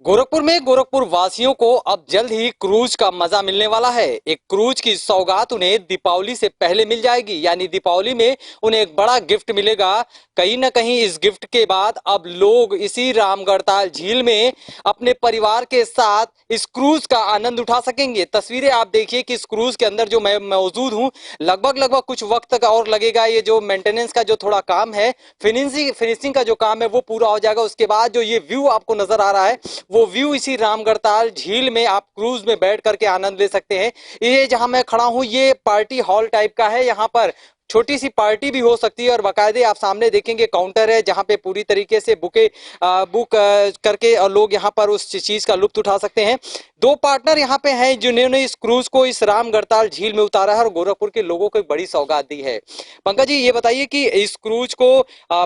गोरखपुर में गोरखपुर वासियों को अब जल्द ही क्रूज का मजा मिलने वाला है। एक क्रूज की सौगात उन्हें दीपावली से पहले मिल जाएगी, यानी दीपावली में उन्हें एक बड़ा गिफ्ट मिलेगा। कहीं ना कहीं इस गिफ्ट के बाद अब लोग इसी रामगढ़ताल झील में अपने परिवार के साथ इस क्रूज का आनंद उठा सकेंगे। तस्वीरें आप देखिए कि इस क्रूज के अंदर जो मैं मौजूद हूँ, लगभग लगभग कुछ वक्त तक और लगेगा। ये जो मेंटेनेंस का जो थोड़ा काम है, फिनिशिंग का जो काम है वो पूरा हो जाएगा। उसके बाद जो ये व्यू आपको नजर आ रहा है, वो व्यू इसी रामगढ़ताल झील में आप क्रूज में बैठ करके आनंद ले सकते हैं। ये जहां मैं खड़ा हूं, ये पार्टी हॉल टाइप का है। यहाँ पर छोटी सी पार्टी भी हो सकती है और बाकायदे आप सामने देखेंगे काउंटर है जहां पे पूरी तरीके से बुक करके और लोग यहाँ पर उस चीज का लुत्फ उठा सकते हैं। दो पार्टनर यहाँ पे हैं जिन्होंने इस क्रूज को इस रामगढ़ताल झील में उतारा है और गोरखपुर के लोगों को एक बड़ी सौगात दी है। पंकज जी, ये बताइए कि इस क्रूज को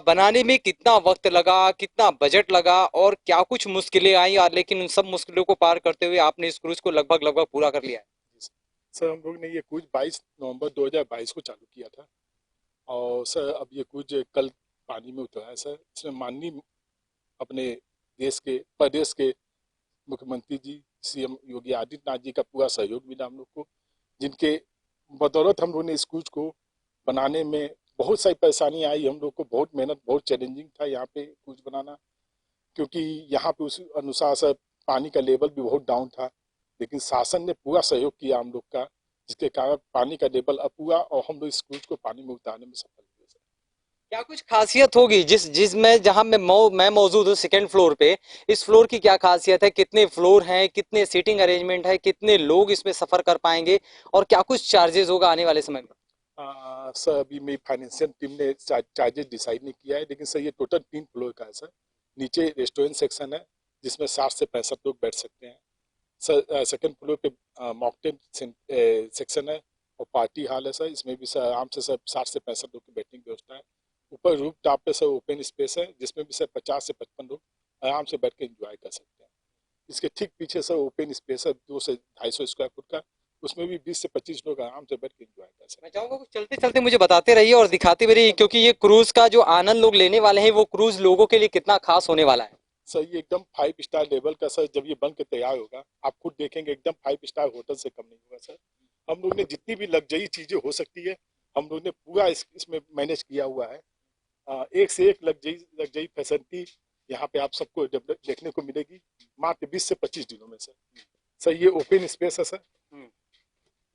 बनाने में कितना वक्त लगा, कितना बजट लगा और क्या कुछ मुश्किलें आई, और लेकिन उन सब मुश्किलों को पार करते हुए आपने इस क्रूज को लगभग लगभग पूरा कर लिया है। सर, हम लोग ने ये क्रूज 22 नवंबर 2022 को चालू किया था और सर अब ये क्रूज कल पानी में उतरा है। सर, इसमें माननीय अपने देश के प्रदेश के मुख्यमंत्री जी सीएम योगी आदित्यनाथ जी का पूरा सहयोग मिला हम लोग को, जिनके बदौलत हम लोग ने इस क्रूज को बनाने में बहुत सारी परेशानी आई। हम लोग को बहुत मेहनत, बहुत चैलेंजिंग था यहाँ पे क्रूज बनाना, क्योंकि यहाँ पे उस अनुसार सर पानी का लेवल भी बहुत डाउन था। लेकिन शासन ने पूरा सहयोग किया हम लोग का, जिसके कारण पानी का लेवल अप हुआ और हम लोग इस क्रूज को पानी में उतारने में सफल हुए। सर, क्या कुछ खासियत होगी जिसमें जहां मैं मौजूद हूँ सेकंड फ्लोर पे, इस फ्लोर की क्या खासियत है? कितने फ्लोर हैं, कितने सीटिंग अरेंजमेंट है, कितने लोग इसमें सफर कर पाएंगे और क्या कुछ चार्जेस होगा आने वाले समय में? सर अभी मेरी फाइनेंशियल टीम ने चार्जेस डिसाइड नहीं किया है, लेकिन सर ये टोटल 3 फ्लोर का है। सर, नीचे रेस्टोरेंट सेक्शन है जिसमें 60 से 65 लोग बैठ सकते हैं। सर, सेकंड फ्लोर पे मॉकटेल सेक्शन है और पार्टी हॉल है। सर, इसमें भी सर आराम से सर 60 से 65 लोग की बैठने की व्यवस्था है। ऊपर रूफ टॉप पे सर ओपन स्पेस है जिसमें भी सर 50 से 55 लोग आराम से बैठ के एंजॉय कर सकते हैं। इसके ठीक पीछे सर ओपन स्पेस है 2 से 250 स्क्वायर फुट का, उसमें भी 20 से 25 लोग आराम से बैठ के एंजॉय कर सकते मैं हैं। चाहूंगा कुछ चलते चलते मुझे बताते रहिए और दिखाते भी रहिए, क्योंकि ये क्रूज का जो आनंद लोग लेने वाले हैं वो क्रूज लोगों के लिए कितना खास होने वाला है। सर, ये एकदम 5 स्टार लेवल का सर, जब ये बन के तैयार होगा आप खुद देखेंगे एकदम 5 स्टार होटल से कम नहीं होगा। सर, हम लोग ने जितनी भी लग्जरी चीजें हो सकती है हम लोग ने पूरा इसमें मैनेज किया हुआ है। एक से एक लग्जरी लग्जरी फैसिलिटी यहाँ पे आप सबको देखने को मिलेगी मात्र 20 से 25 दिनों में। सर, सर ये ओपन स्पेस है। सर,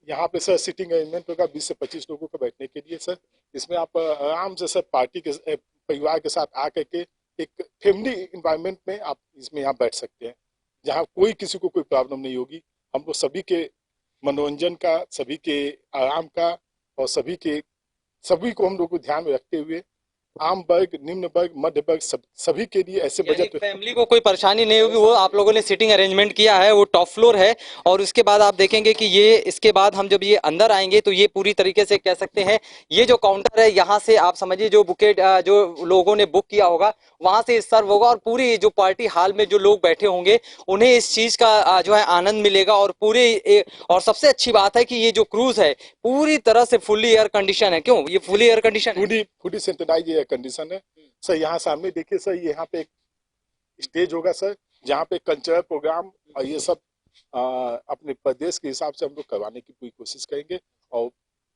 यहाँ पे सर सिटिंग अरेंजमेंट होगा 20 से 25 लोगों को बैठने के लिए। सर, इसमें आप आराम से सर पार्टी के परिवार के साथ आकर के एक फैमिली इन्वायरमेंट में आप इसमें यहाँ बैठ सकते हैं, जहाँ कोई किसी को कोई प्रॉब्लम नहीं होगी। हम लोग सभी के मनोरंजन का, सभी के आराम का और सभी को हम लोग को ध्यान में रखते हुए आम वर्ग, निम्न वर्ग, मध्य वर्ग सभी के लिए ऐसे यानी बजट। फैमिली को कोई परेशानी नहीं होगी। वो आप लोगों ने सिटिंग अरेंजमेंट किया है, वो टॉप फ्लोर है। और उसके बाद आप देखेंगे कि ये इसके बाद हम जब ये अंदर आएंगे तो ये पूरी तरीके से कह सकते हैं, ये जो काउंटर है यहाँ से आप समझिए जो बुकेट जो लोगों ने बुक किया होगा वहां से सर्व होगा और पूरी जो पार्टी हॉल में जो लोग बैठे होंगे उन्हें इस चीज का जो है आनंद मिलेगा। और और सबसे अच्छी बात है कि ये जो क्रूज है पूरी तरह से फुल्ली एयर कंडीशन है। क्यों ये फुल्ली एयर कंडीशन है? फूडी सेंट्रलाइज एयर कंडीशन है। सर, यहाँ सामने देखिए सर, यहाँ पे एक स्टेज होगा सर, जहाँ पे कल्चरल प्रोग्राम और ये सब अपने प्रदेश के हिसाब से हम लोग करवाने की पूरी कोशिश करेंगे और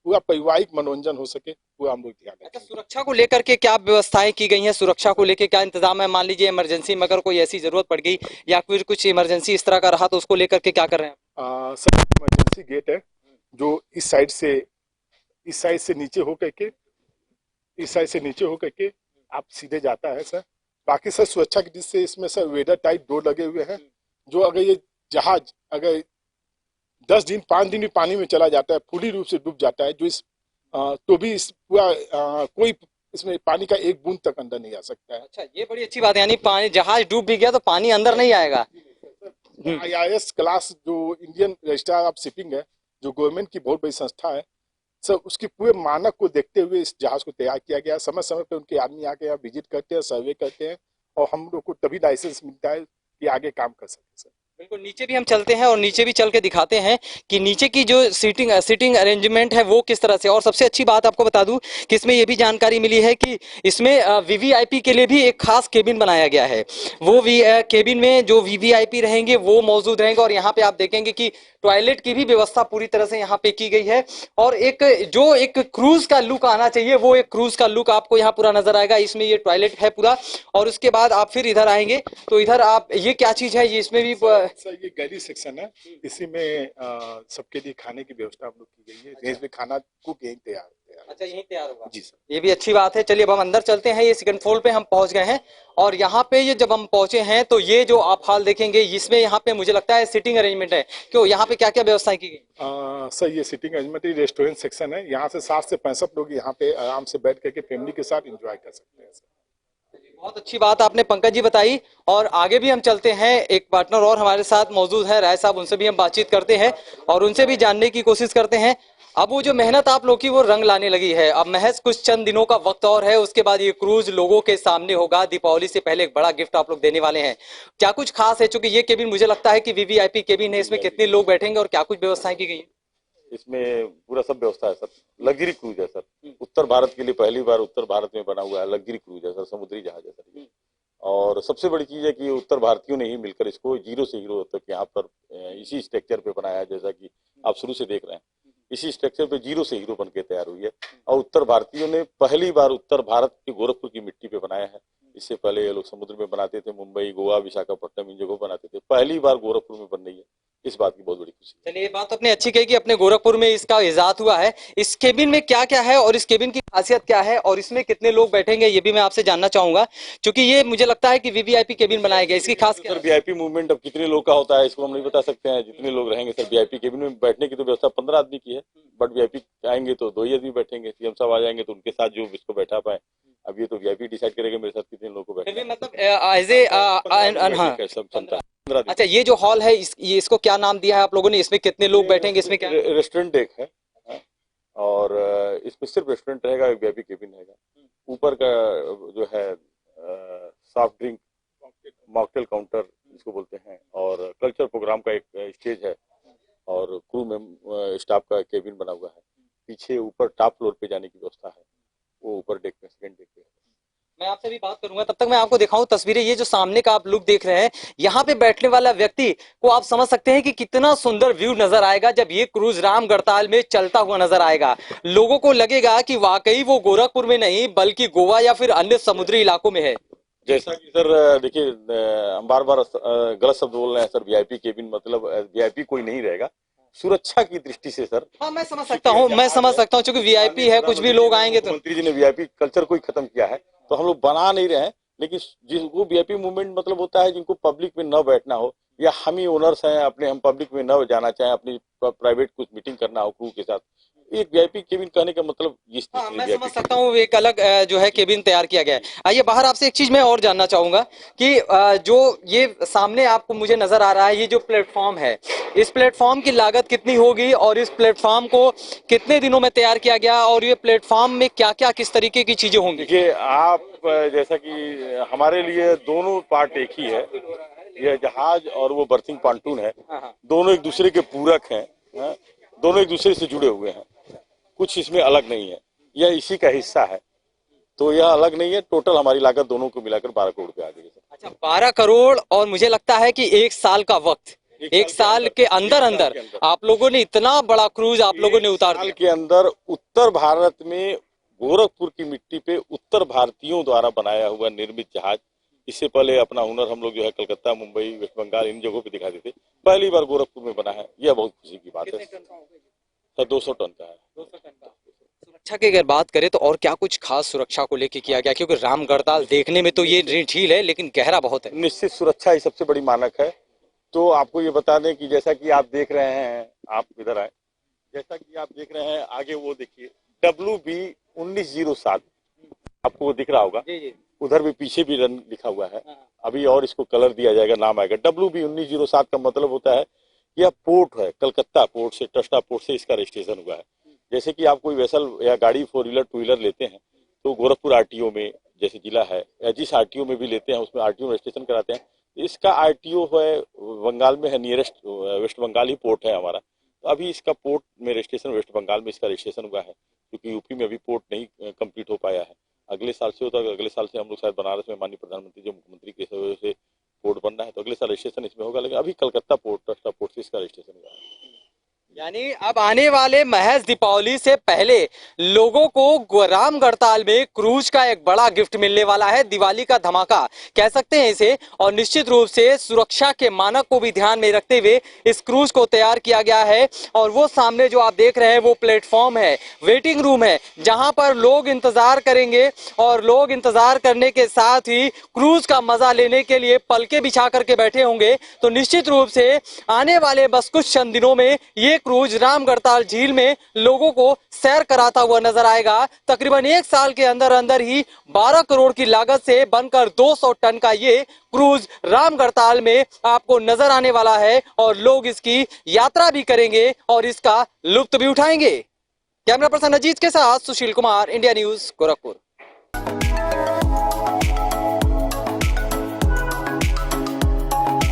पूरा पारिवारिक मनोरंजन हो सके, पूरा हम लोग ध्यान अच्छा, रखेंगे। सुरक्षा को लेकर के क्या व्यवस्थाएं की गई हैं? सुरक्षा को लेकर क्या इंतजाम है? मान लीजिए इमरजेंसी में अगर कोई ऐसी जरूरत पड़ गई या फिर कुछ इमरजेंसी इस तरह का रहा तो उसको लेकर के क्या कर रहे हैं? सर, इमरजेंसी गेट है जो इस साइड से नीचे होकर के इस साइड से नीचे होकर के आप सीधे जाता है। सर, बाकी सर सुरक्षा की दृष्टि से इसमें सर वेदर टाइप डोर लगे हुए हैं, जो अगर ये जहाज अगर 10 दिन 5 दिन भी पानी में चला जाता है, पूरी रूप से डूब जाता है, तो भी इस पूरा कोई इसमें पानी का एक बूंद तक अंदर नहीं आ सकता है। अच्छा, ये बड़ी अच्छी बात है, यानी पानी जहाज डूब भी गया तो पानी अंदर नहीं आएगा। IIS क्लास जो इंडियन रजिस्ट्रार ऑफ शिपिंग है, जो गवर्नमेंट की बहुत बड़ी संस्था है सर, उसके पूरे मानक को देखते हुए इस जहाज को तैयार किया गया। समय समय पे उनके आदमी आके यहाँ विजिट करते हैं, सर्वे करते हैं और हम लोग को तभी लाइसेंस मिलता है कि आगे काम कर सके। सर, बिल्कुल, नीचे भी हम चलते हैं और नीचे भी चल के दिखाते हैं कि नीचे की जो सीटिंग अरेंजमेंट है वो किस तरह से। और सबसे अच्छी बात आपको बता दूं कि इसमें ये भी जानकारी मिली है कि इसमें वीवीआईपी के लिए भी एक खास केबिन बनाया गया है। वो केबिन में जो वीवीआईपी रहेंगे वो मौजूद रहेंगे। और यहाँ पे आप देखेंगे कि टॉयलेट की भी व्यवस्था पूरी तरह से यहाँ पे की गई है। और एक क्रूज का लुक आना चाहिए वो एक क्रूज का लुक आपको यहाँ पूरा नजर आएगा। इसमें ये टॉयलेट है पूरा। और उसके बाद आप फिर इधर आएंगे तो इधर आप ये क्या चीज है, ये इसमें भी सर ये गैली सेक्शन है। इसी में सबके लिए खाने की व्यवस्था हम लोग की गई है। इसमें खाना कुक यहीं तैयार तैयार अच्छा, यहीं तैयार होगा। जी सर। ये भी अच्छी बात है। चलिए अब हम अंदर चलते हैं। ये सेकंड फ्लोर पे हम पहुंच गए हैं। और यहाँ पे ये जब हम पहुंचे हैं तो ये जो आप हॉल देखेंगे इसमें यहाँ पे मुझे लगता है सिटिंग अरेंजमेंट है। क्यों, यहाँ पे क्या क्या व्यवस्थाएं की गई? सर ये सिटिंग अरेंजमेंट रेस्टोरेंट सेक्शन है। यहाँ से 60 से 65 लोग यहाँ पे आराम से बैठ करके फैमिली के साथ एंजॉय कर सकते हैं सर। बहुत अच्छी बात आपने पंकज जी बताई। और आगे भी हम चलते हैं। एक पार्टनर और हमारे साथ मौजूद है, राय साहब, उनसे भी हम बातचीत करते हैं और उनसे भी जानने की कोशिश करते हैं। अब वो जो मेहनत आप लोग की वो रंग लाने लगी है। अब महज कुछ चंद दिनों का वक्त और है, उसके बाद ये क्रूज लोगों के सामने होगा। दीपावली से पहले एक बड़ा गिफ्ट आप लोग देने वाले हैं। क्या कुछ खास है? चूंकि ये केबिन मुझे लगता है कि वीवीआईपी केबिन है, इसमें कितने लोग बैठेंगे और क्या कुछ व्यवस्थाएं की गई है? इसमें पूरा सब व्यवस्था है सर। लग्जरी क्रूज है सर। उत्तर भारत के लिए पहली बार उत्तर भारत में बना हुआ है लग्जरी क्रूज है सर, समुद्री जहाज है सर ये। और सबसे बड़ी चीज है कि ये उत्तर भारतीयों ने ही मिलकर इसको जीरो से हीरो तक यहाँ पर इसी स्ट्रक्चर पे बनाया है। जैसा कि आप शुरू से देख रहे हैं, इसी स्ट्रक्चर पे जीरो से हीरो बन के तैयार हुई है। और उत्तर भारतीयों ने पहली बार उत्तर भारत के गोरखपुर की मिट्टी पे बनाया है। इससे पहले ये लोग समुद्र में बनाते थे, मुंबई, गोवा, विशाखापट्टनम इन जगहों बनाते थे। पहली बार गोरखपुर में बन रही है, इस बात की बहुत बड़ी खुशी है। चलिए, ये बात आपने अच्छी कही कि अपने गोरखपुर में इसका इजाद हुआ है। इस केबिन में क्या क्या है और इस केबिन की खासियत क्या है और इसमें कितने लोग बैठेंगे ये भी मैं आपसे जानना चाहूंगा। क्योंकि ये मुझे लगता है कि वीवीआईपी केबिन बनाया गया, इसकी खास क्या सर वीआईपी मूवमेंट अब कितने लोग का होता है इसको हम नहीं बता सकते हैं। जितने लोग रहेंगे सर, वीआईपी केबिन में बैठने की तो व्यवस्था 15 आदमी की है, बट वीआईपी आएंगे तो 2 ही आदमी बैठेंगे। सीएम साहब आ जाएंगे तो उनके साथ जो इसको बैठा पाए। अब ये तो वीआईपी डिसाइड करेगा मेरे साथ कितने लोगों को फिर भी बैठना मतलब एज ए हाँ। सब क्षमता 15 आदमी। अच्छा, ये जो हॉल है ये इसको क्या नाम दिया है आप लोगों ने? इसमें कितने लोग बैठेंगे? इसमें क्या रेस्टोरेंट एक है और इसमें सिर्फ रेस्टोरेंट रहेगा, वीआईपी केबिन रहेगा। ऊपर का जो है सॉफ्ट ड्रिंक मॉकटेल काउंटर जिसको बोलते हैं, और कल्चर प्रोग्राम का एक स्टेज है, और क्रू में स्टाफ का केबिन बना हुआ है। पीछे ऊपर टॉप फ्लोर पे जाने की व्यवस्था है, वो ऊपर डेक पे, सेकंड डेक पे। मैं आपसे भी बात करूंगा, तब तक मैं आपको दिखाऊं तस्वीरें। ये जो सामने का आप लुक देख रहे हैं, यहाँ पे बैठने वाला व्यक्ति को आप समझ सकते हैं कि कितना सुंदर व्यू नजर आएगा जब ये क्रूज रामगढ़ताल में चलता हुआ नजर आएगा। लोगों को लगेगा कि वाकई वो गोरखपुर में नहीं बल्कि गोवा या फिर अन्य समुद्री इलाकों में है। जैसा कि सर देखिए, हम बार बार गलत शब्द बोल रहे हैं सर। वीआईपी केबिन मतलब वीआईपी कोई नहीं रहेगा, सुरक्षा की दृष्टि से सर। हाँ, मैं समझ सकता हूँ क्योंकि वीआईपी है, कुछ भी लोग आएंगे तो। मंत्री जी ने वीआईपी कल्चर को ही खत्म किया है, तो हम लोग बना नहीं रहे हैं। लेकिन जिनको वीआईपी मूवमेंट मतलब होता है जिनको पब्लिक में न बैठना हो, या हम ही ओनर्स हैं अपने, हम पब्लिक में न जाना चाहें, अपनी प्राइवेट कुछ मीटिंग करना हो क्रू के साथ, एक वीआईपी केबिन कहने का मतलब इस हाँ, मैं समझ सकता हूँ। एक अलग जो है केबिन तैयार किया गया है। आइए बाहर, आपसे एक चीज मैं और जानना चाहूंगा कि जो ये सामने आपको मुझे नजर आ रहा है, ये जो प्लेटफॉर्म है, इस प्लेटफॉर्म की लागत कितनी होगी और इस प्लेटफॉर्म को कितने दिनों में तैयार किया गया और ये प्लेटफॉर्म में क्या क्या किस तरीके की चीजें होंगी? देखिए आप, जैसा कि हमारे लिए दोनों पार्ट एक ही है, यह जहाज और वो बर्थिंग पॉन्टून है, दोनों एक दूसरे के पूरक हैं, दोनों एक दूसरे से जुड़े हुए हैं। कुछ इसमें अलग नहीं है, यह इसी का हिस्सा है, तो यह अलग नहीं है। टोटल हमारी लागत दोनों को मिलाकर 12 करोड़ पे आ गई। अच्छा, 12 करोड़। और मुझे लगता है कि एक साल का वक्त, एक साल के अंदर अंदर आप लोगों ने इतना बड़ा क्रूज आप लोगों ने उतार दिया। साल के अंदर उत्तर भारत में गोरखपुर की मिट्टी पे उत्तर भारतीयों द्वारा बनाया हुआ निर्मित जहाज। इससे पहले अपना हुनर हम लोग जो है कलकत्ता, मुंबई, वेस्ट बंगाल इन जगहों पे दिखाते थे, पहली बार गोरखपुर में बना है। यह बहुत खुशी की बात है सर। 200 टन का है। 200 टन का। सुरक्षा की अगर बात करें तो और क्या कुछ खास सुरक्षा को लेके किया गया? क्योंकि रामगढ़ताल देखने में तो ये झील है लेकिन गहरा बहुत है। निश्चित सुरक्षा ही सबसे बड़ी मानक है। तो आपको ये बता दें कि जैसा कि आप देख रहे हैं, आप इधर आए, जैसा कि आप देख रहे हैं आगे वो देखिए WB1907 आपको दिख रहा होगा। उधर भी पीछे भी रन लिखा हुआ है। अभी और इसको कलर दिया जाएगा, नाम आएगा। WB1907 का मतलब होता है यह पोर्ट है, कलकत्ता पोर्ट से, टस्टा पोर्ट से इसका रजिस्ट्रेशन हुआ है। जैसे कि आप कोई वेसल या गाड़ी 4 व्हीलर 2 व्हीलर लेते हैं तो गोरखपुर आरटीओ में जैसे जिला है, या जिस आरटीओ में भी लेते हैं उसमें आरटीओ में रजिस्ट्रेशन कराते हैं, इसका आरटीओ है बंगाल में है, नियरेस्ट वेस्ट बंगाल ही पोर्ट है हमारा। तो अभी इसका पोर्ट में रजिस्ट्रेशन वेस्ट बंगाल में इसका रजिस्ट्रेशन हुआ है, क्योंकि यूपी में अभी पोर्ट नहीं कंप्लीट हो पाया है। अगले साल से होता है, अगले साल से हम लोग शायद बनारस में माननीय प्रधानमंत्री जो मुख्यमंत्री के सहयोग से पोर्ट बन रहा है, तो अगले साल रजिस्ट्रेशन इसमें होगा। लेकिन अभी कलकत्ता पोर्ट ट्रस्ट पोर्ट से इसका रजिस्ट्रेशन हुआ है। यानी अब आने वाले महज दीपावली से पहले लोगों को राम गढ़ताल में क्रूज का एक बड़ा गिफ्ट मिलने वाला है। दिवाली का धमाका कह सकते हैं इसे, और निश्चित रूप से सुरक्षा के मानक को भी ध्यान में रखते हुए इस क्रूज को तैयार किया गया है। और वो सामने जो आप देख रहे हैं वो प्लेटफॉर्म है, वेटिंग रूम है, जहां पर लोग इंतजार करेंगे और लोग इंतजार करने के साथ ही क्रूज का मजा लेने के लिए पलके बिछा करके बैठे होंगे। तो निश्चित रूप से आने वाले बस कुछ चंद दिनों में ये क्रूज राम गढ़ताल झील में लोगों को सैर कराता हुआ नजर आएगा। तकरीबन 1 साल के अंदर अंदर ही 12 करोड़ की लागत से बनकर 200 टन का ये क्रूज राम गढ़ताल में आपको नजर आने वाला है और लोग इसकी यात्रा भी करेंगे और इसका लुत्फ भी उठाएंगे। कैमरा पर्सन अजीत के साथ सुशील कुमार, इंडिया न्यूज, गोरखपुर।